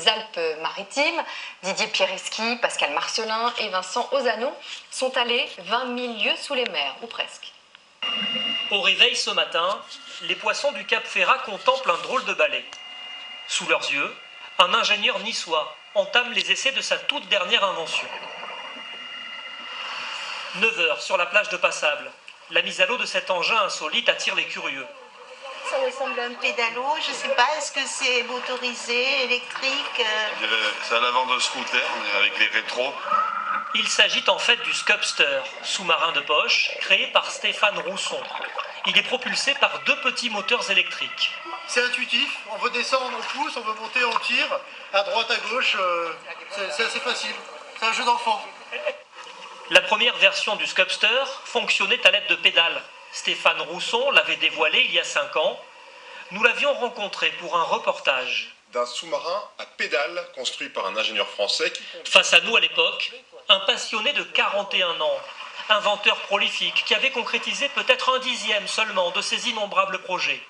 les Alpes-Maritimes. Didier Piereschi, Pascal Marcelin et Vincent Ozano sont allés 20 000 lieues sous les mers, ou presque. Au réveil ce matin, les poissons du Cap Ferrat contemplent un drôle de balai. Sous leurs yeux, un ingénieur niçois entame les essais de sa toute dernière invention. 9 heures sur la plage de Passable. La mise à l'eau de cet engin insolite attire les curieux. Ça ressemble à un pédalo, je sais pas, est-ce que c'est motorisé, électrique C'est à l'avant de scooter, avec les rétros. Il s'agit en fait du Scupster, sous-marin de poche, créé par Stéphane Rousson. Il est propulsé par 2 petits moteurs électriques. C'est intuitif, on veut descendre, on pousse, on veut monter, on tire, à droite, à gauche, c'est assez facile. C'est un jeu d'enfant. La première version du Scupster fonctionnait à l'aide de pédales. Stéphane Rousson l'avait dévoilé il y a 5 ans. Nous l'avions rencontré pour un reportage. D'un sous-marin à pédales construit par un ingénieur français. Face à nous à l'époque, un passionné de 41 ans, inventeur prolifique qui avait concrétisé peut-être 1/10 seulement de ses innombrables projets.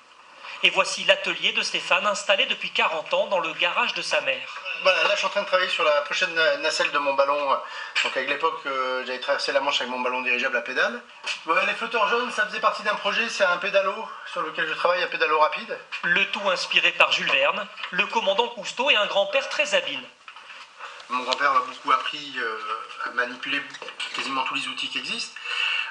Et voici l'atelier de Stéphane installé depuis 40 ans dans le garage de sa mère. Voilà, là je suis en train de travailler sur la prochaine nacelle de mon ballon. Donc avec l'époque, j'avais traversé la Manche avec mon ballon dirigeable à pédale. Les flotteurs jaunes, ça faisait partie d'un projet, c'est un pédalo sur lequel je travaille, un pédalo rapide. Le tout inspiré par Jules Verne, le commandant Cousteau et un grand-père très habile. Mon grand-père m'a beaucoup appris à manipuler quasiment tous les outils qui existent.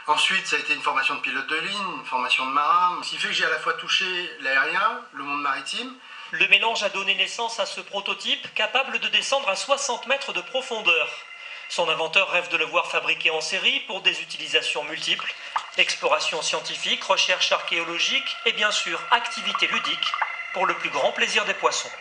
Ensuite, ça a été une formation de pilote de ligne, une formation de marin, ce qui fait que j'ai à la fois touché l'aérien, le monde maritime. Le mélange a donné naissance à ce prototype capable de descendre à 60 mètres de profondeur. Son inventeur rêve de le voir fabriqué en série pour des utilisations multiples, exploration scientifique, recherche archéologique et bien sûr activité ludique pour le plus grand plaisir des poissons.